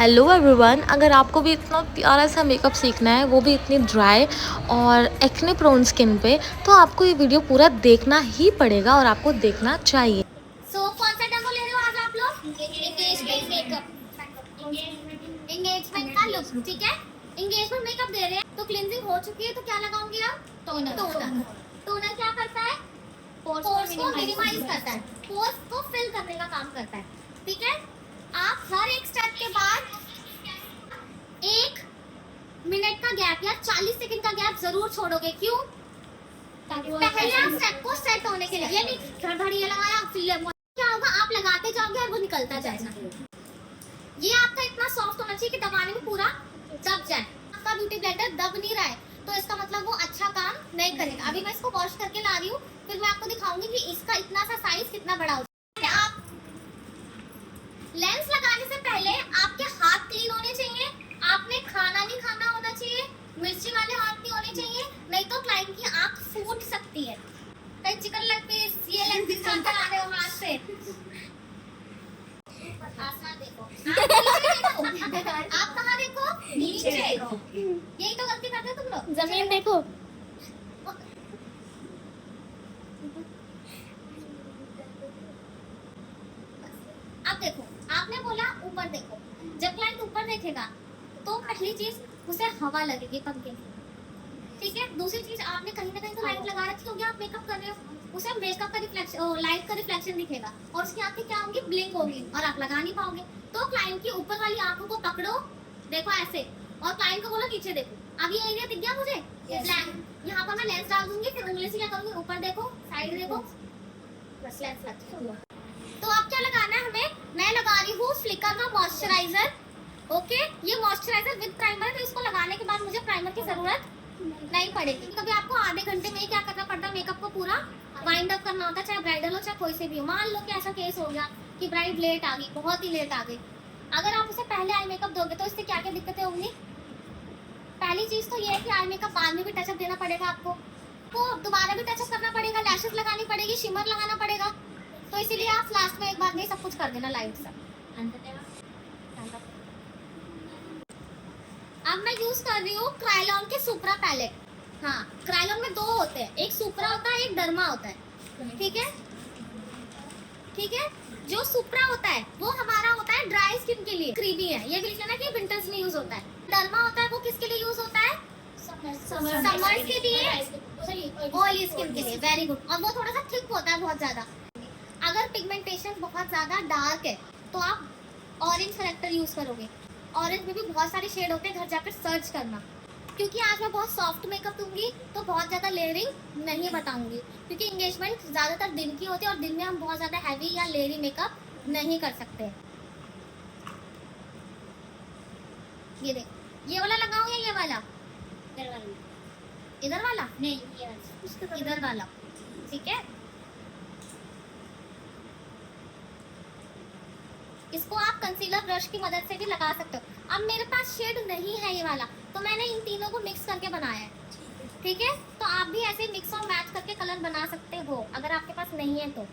Hello everyone, अगर आपको भी इतना प्यारा सा मेकअप सीखना है, वो भी इतनी ड्राई और एक्ने प्रोन स्किन पे, तो आपको ये वीडियो पूरा देखना ही पड़ेगा और आपको देखना चाहिए। कौन सा डेमो ले रहे हो आज आप लोग? एंगेजमेंट मेकअप, एंगेजमेंट का लुक। ठीक है, एंगेजमेंट मेकअप दे रहे हैं तो क्लींजिंग हो चुकी है, तो क्या लगाऊंगी आप? टोनर। टोनर क्या करता है? पोर्स को मिनिमाइज करता है, पोर्स को फिल करने का काम करता है। ठीक है, आप हर एक स्टेप के बाद 1 मिनट का गैप या 40 सेकंड का गैप जरूर छोड़ोगे। क्यों? पहले आप स्टेप को सेट होने के लिए, ये नहीं घड़िया लगाया फिर क्या होगा, आप लगाते जाओगे और वो निकलता जाएगा। ये आपका इतना सॉफ्ट होना चाहिए कि दबाने में पूरा दब जाए। आपका ब्यूटी ब्लेंडर दब नहीं रहा है तो इसका मतलब वो अच्छा काम नहीं करेगा। अभी मैं इसको वॉश करके ला रही हूँ, फिर मैं आपको दिखाऊंगी कि इसका इतना सा साइज कितना बड़ा हो जाए। आप लेंस लगाने से पहले आपके हाथ क्लीन होने चाहिए। आपने खाना नहीं खाना होना चाहिए, मिर्ची वाले हाथ नहीं होने चाहिए, नहीं तो क्लाइंट की आंख फूट सकती है। कहीं चिकन लेग पीस, ये लेग पीस काम करा रहे हो हाथ से। आसमान देखो, आप कहाँ देखो? नीचे। यही तो गलती करते हो तुम लोग। जमीन देखो। अब देखो, आपने बोला ऊपर देखो। जब क्लाइंट ऊपर देखेगा तो पहली चीज उसे हवा लगेगी पंखे की। ठीक है, दूसरी चीज आपने कहीं ना कहीं तो लाइट लगा रखी होगी, आप मेकअप कर रहे हो, उसे मेकअप का रिफ्लेक्शन, लाइट का रिफ्लेक्शन दिखेगा और उसकी आंखें क्या होंगी? ब्लिंक होगी और आप लगा नहीं पाओगे। तो क्लाइंट की ऊपर वाली आंखों को पकड़ो, देखो ऐसे, और क्लाइंट को बोलो नीचे देखो। अब ये एरिया दिख गया मुझे? यहाँ पर मैं लेंस डाल दूंगी, फिर उंगली से क्या करूंगी? ऊपर देखो, साइड देखो, बस लेंस लग। तो अब क्या लगाना है हमें? मैं लगा रही हूँ फ्लिकर का मॉइस्चराइजर। ओके, ये मॉइस्चराइजर विद प्राइमर है, तो इसको लगाने के बाद मुझे प्राइमर की जरूरत नहीं पड़ेगी। कभी आपको आधे घंटे में ही क्या करना पड़ता है? मेकअप को पूरा वाइंड अप करना होता है, चाहे ब्राइडल हो चाहे कोई से भी हो। मान लो कि ऐसा केस हो गया कि ब्राइड लेट आ गई, बहुत ही लेट आ गई, अगर आप उसे पहले आई मेकअप दोगे तो इससे क्या क्या दिक्कतें होंगी? पहली चीज तो ये है कि आई मेकअप बाद में भी टचअप देना पड़ेगा आपको, तो दोबारा भी टचअप करना पड़ेगा, लैशेस लगानी पड़ेगी, शिमर लगाना पड़ेगा। तो इसीलिए आप लास्ट में एक बार नहीं सब कुछ कर देना लाइट से। अब मैं यूज कर रही हूँ क्रायलॉन के सुप्रा पैलेट। हाँ, क्रायलॉन में 2 होते हैं, एक सुप्रा होता है, एक डर्मा होता है। ठीक है, ठीक है, जो सुप्रा होता है वो हमारा होता है ड्राई स्किन के लिए, क्रीमी है, ये भी लिख लेना कि विंटर्स में यूज होता है। डर्मा होता है वो किसके लिए यूज होता है? समर्स के लिए, ऑयली स्किन के लिए। Very good. और वो थोड़ा सा थिक होता है बहुत ज्यादा। अगर पिगमेंटेशन बहुत ज्यादा डार्क है तो आप ऑरेंज करेक्टर यूज करोगे। ऑरेंज में भी बहुत सारे शेड होते हैं, घर जाकर सर्च करना। क्योंकि आज मैं बहुत सॉफ्ट मेकअप दूंगी तो बहुत ज्यादा लेयरिंग नहीं बताऊंगी, क्योंकि एंगेजमेंट ज्यादातर दिन की होती है और दिन में हम बहुत ज्यादा हैवी या लेयरी मेकअप नहीं कर सकते। ये देखो, ये वाला लगाऊं या ये वाला? इधर वाला नहीं, ये वाला, इधर वाला। ठीक है, इसको आप कंसीलर ब्रश की मदद से भी लगा सकते हो। अब मेरे पास शेड नहीं है ये वाला, तो मैंने इन तीनों को मिक्स करके बनाया है। ठीक है, तो आप भी ऐसे मिक्स और मैच करके कलर बना सकते हो अगर आपके पास नहीं है तो।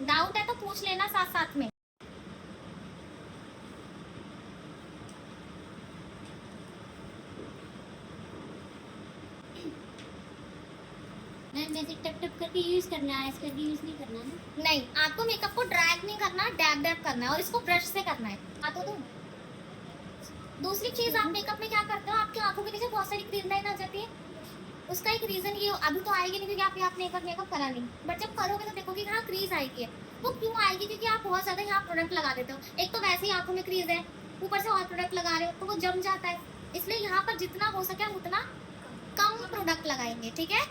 डाउट है तो पूछ लेना साथ साथ में। टप टप करके यूज करना है, ऐसे करके यूज नहीं करना ना। नहीं, आपको मेकअप को ड्रैग नहीं करना, डैब डैब करना है और इसको ब्रश से करना है। तो दूसरी चीज, आप मेकअप में क्या करते हो? आपकी आंखों के नीचे बहुत सारी क्रीम लाइन आ जाती है। उसका एक रीजन ये, अभी तो आएगी नहीं क्योंकि आपने एक बार मेकअप करा नहीं, बट जब करोगे तो देखोगे हाँ क्रीज आएगी। वो क्यों आएगी? क्योंकि आप बहुत ज्यादा यहाँ प्रोडक्ट लगा देते हो। एक तो वैसे ही आंखों में क्रीज है, ऊपर से और प्रोडक्ट लगा रहे हो तो वो जम जाता है। इसलिए यहाँ पर जितना हो सके हम उतना कम प्रोडक्ट लगाएंगे। ठीक है,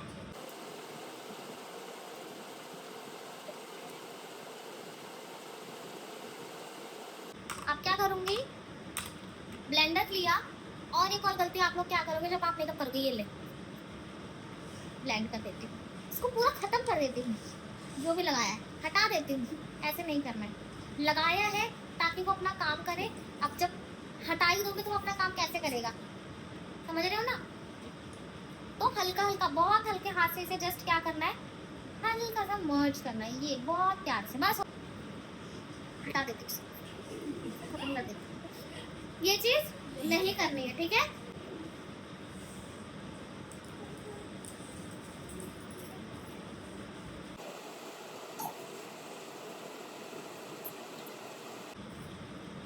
अब क्या करूंगी? ब्लेंडर लिया, और एक और गलती आप लोग क्या करोगे जब आप मेकअप करोगे, ये ले ब्लेंड कर देती हूँ, इसको पूरा खत्म कर देती हूँ, जो भी लगाया है हटा देती हूँ। ऐसे नहीं करना है, लगाया है ताकि वो अपना काम करे। अब जब हटा ही दोगे तो वो अपना काम कैसे करेगा? समझ रहे हो ना? तो हल्का हल्का, बहुत हल्के हाथ से इसे जस्ट क्या करना है, हल्का सा मर्ज करना है, ये बहुत प्यार से, बस हटा देती हूँ, खत्म कर देती। ये चीज नहीं करनी है, ठीक है।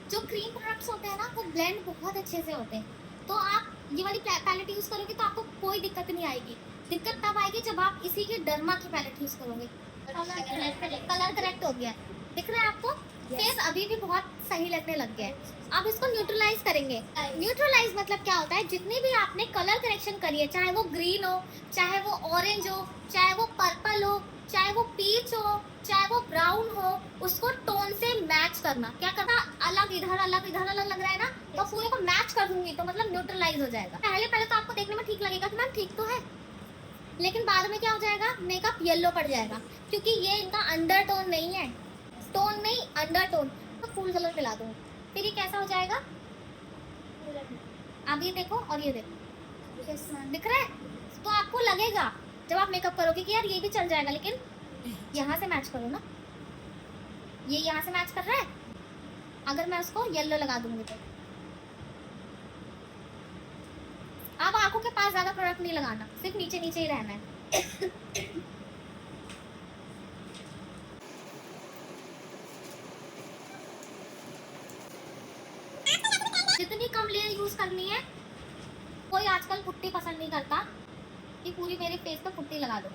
जो क्रीम प्रोडक्ट्स होते हैं ना वो ब्लेंड बहुत अच्छे से होते हैं, तो आप ये वाली पैलेट यूज करोगे तो आपको कोई दिक्कत नहीं आएगी। दिक्कत तब आएगी जब आप इसी की डर्मा की पैलेट यूज करोगे। कलर करेक्ट हो गया है, दिख रहा है आपको, फेस अभी भी बहुत सही लगने लग गया है। अब इसको न्यूट्रलाइज करेंगे। न्यूट्रलाइज मतलब क्या होता है, जितनी भी आपने कलर करेक्शन करी है, चाहे वो ग्रीन हो, चाहे वो ऑरेंज हो, चाहे वो पर्पल हो, चाहे वो पीच हो, चाहे वो ब्राउन हो, उसको टोन से मैच करना। क्या करना, अलग इधर अलग लग रहा है ना, तो पूरे को मैच कर दूंगी तो मतलब न्यूट्रलाइज हो जाएगा। पहले तो आपको देखने में ठीक लगेगा कि मैम ठीक तो है, लेकिन बाद में क्या हो जाएगा, मेकअप येलो पड़ जाएगा, क्योंकि ये इनका अंडर टोन नहीं है, टोन नहीं अंडर टोन। तो फुल कलर मिला दूंगी, फिर ये कैसा हो जाएगा, आप ये देखो और ये देखो, दिख रहा है। तो आपको लगेगा जब आप मेकअप करोगे कि यार ये भी चल जाएगा, लेकिन यहाँ से मैच करो ना, ये यहाँ से मैच कर रहा है। अगर मैं उसको येलो लगा दूंगी तो अब आंखों के पास ज्यादा प्रोडक्ट नहीं लगाना, सिर्फ नीचे नीचे ही रहना है। जितनी कम लेयर यूज करनी है, कोई आजकल पुट्टी पसंद नहीं करता कि पूरी मेरे फेस पे पुट्टी लगा दो।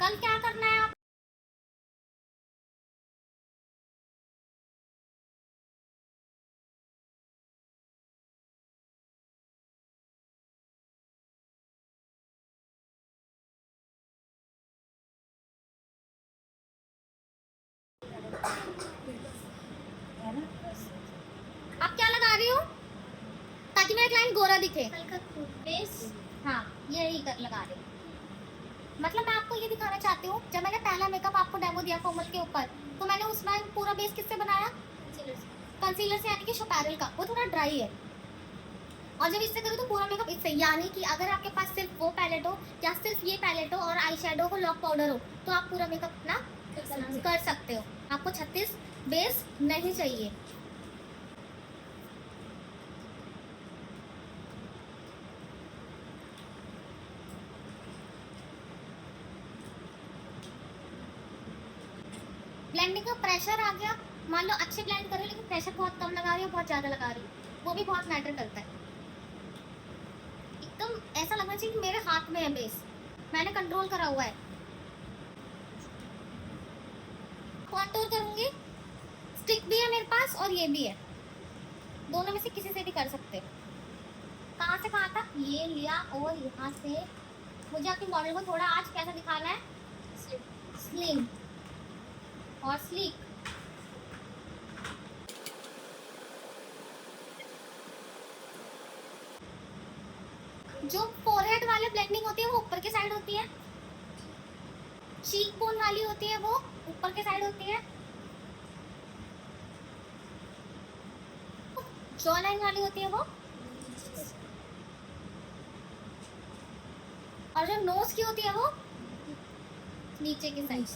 कल क्या करना है आप, आप क्या लगा रही हो ताकि मेरा क्लाइंट गोरा दिखे? बेस हाँ यही कर लगा रही हूँ। मतलब मैं आपको ये दिखाना चाहती हूँ, जब मैंने पहला मेकअप आपको डेमो दिया कोमल के ऊपर, तो मैंने उसमें पूरा बेस किससे बनाया, कंसीलर से, यानी कि शोपैरल का, वो थोड़ा ड्राई है। और जब इससे करूँ तो पूरा मेकअप इससे, यानी कि अगर आपके पास सिर्फ वो पैलेट हो या सिर्फ ये पैलेट हो और आई शेडो हो, लॉक पाउडर हो, तो आप पूरा मेकअप ना कर सकते हो। आपको 36 बेस नहीं चाहिए। ब्लेंडिंग का प्रेशर आ गया, मान लो अच्छे ब्लेंड कर रहे हो लेकिन प्रेशर बहुत कम लगा रही हो, बहुत ज़्यादा लगा रही हो, वो भी बहुत मैटर करता है। एकदम ऐसा लगना चाहिए कि मेरे हाथ में है बेस, मैंने कंट्रोल करा हुआ है। कॉन्टूर करूंगी, स्टिक भी है मेरे पास और ये भी है, दोनों में से किसी से भी कर सकते हो। कहाँ से कहाँ तक, ये लिया और यहाँ से मुझे अपनी मॉडल को थोड़ा आज कैसा दिखाना है, स्लिम और स्लीक। जो फोरहेड वाले ब्लेंडिंग होती है वो ऊपर के साइड होती है, चीक बोन वाली होती है वो ऊपर के साइड होती है, जॉ लाइन वाली होती है वो, और जो नोज की होती है वो नीचे की साइड।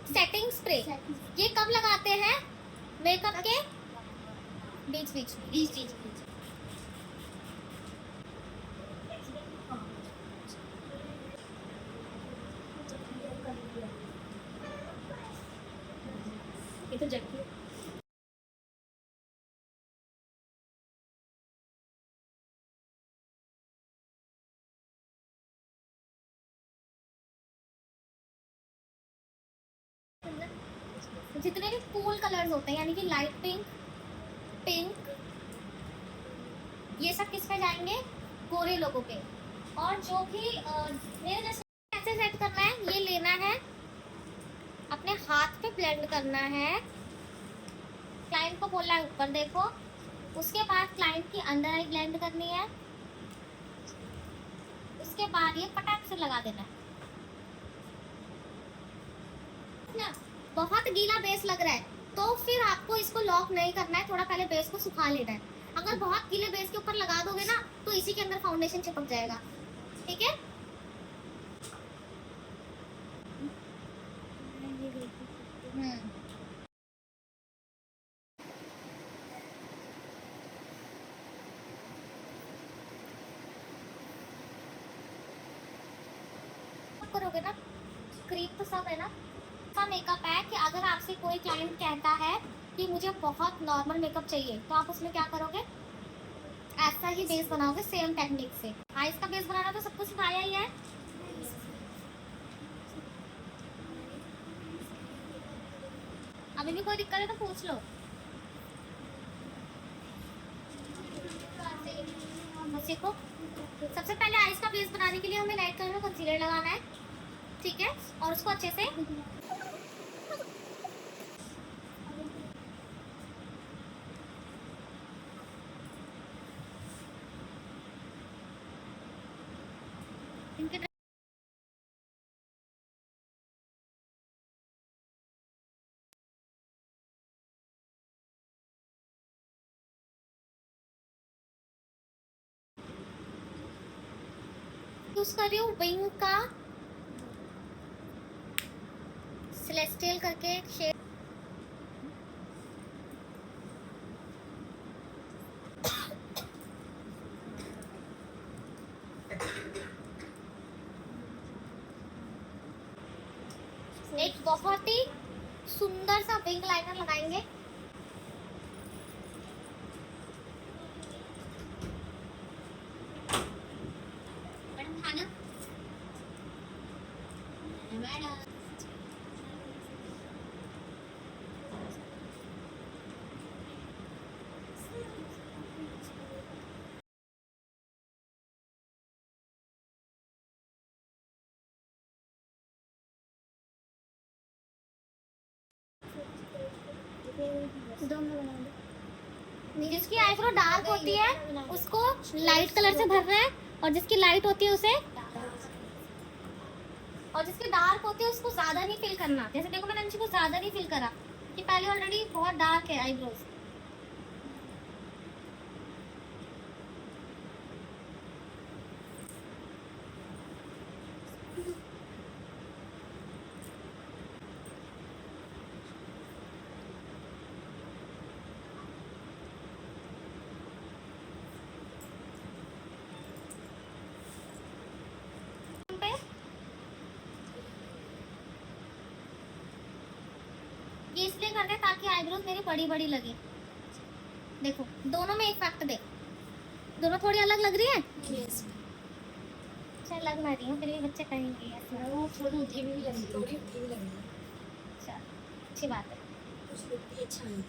सेटिंग स्प्रे ये कब लगाते हैं, मेकअप के बीच बीच ये तो जग गई। जितने भी कूल कलर्स होते हैं यानी कि लाइट पिंक, पिंक, ये सब किस पे जाएंगे? गोरे लोगों पे। और जो भी मेरे जैसे ऐसे सेट करना है, ये लेना है, अपने हाथ पे ब्लेंड करना है। क्लाइंट को बोलना है ऊपर देखो, उसके बाद क्लाइंट की अंडर आई ब्लेंड करनी है, उसके बाद ये पटाख से लगा देना है ना। बहुत गीला बेस लग रहा है तो फिर आपको इसको लॉक नहीं करना है, थोड़ा पहले बेस को सुखा लेना है। अगर बहुत गीले बेस के ऊपर लगा दोगे ना तो इसी के अंदर फाउंडेशन चिपक जाएगा, ठीक है। करोगे ना, क्रीम तो सब है ना, का मेकअप है कि अगर आपसे कोई क्लाइंट कहता है कि मुझे बहुत नॉर्मल मेकअप चाहिए तो आप उसमें क्या करोगे? ऐसा ही बेस बनाओगे सेम टेक्निक से। आईज का बेस बनाना तो सबको सिखाया ही है। अभी भी कोई दिक्कत है तो पूछ लो। सीखो। सबसे पहले आईज का बेस बनाने के लिए हमें लाइट कलर में कंसीलर लगाना है, ठीक है, और उसको अच्छे से इनके यूज कर रही हूँ विंग का सेलेस्टियल करके शेड। एक बहुत ही सुंदर सा विंग लाइनर लगाएंगे। मैडम खाना मैडम जिसकी आईब्रो डार्क होती है उसको लाइट कलर से भरना है, और जिसकी लाइट होती है उसे, और जिसकी डार्क होती है उसको ज्यादा नहीं फिल करना। जैसे देखो मैंने अंशी को ज्यादा नहीं फिल करा कि पहले ऑलरेडी बहुत डार्क है आईब्रोज। ये इसलिए करते हैं ताकि आईब्रोज मेरी बड़ी बड़ी लगे। देखो दोनों में एक फैक्ट देखो, दोनों थोड़ी अलग लग रही है। अच्छा लग ना रही है, फिर भी बच्चे कहेंगे ऐसा। वो थोड़ी उठी भी लगी, थोड़ी उठी भी लगी। अच्छा अच्छी बात है। कुछ भी अच्छा नहीं।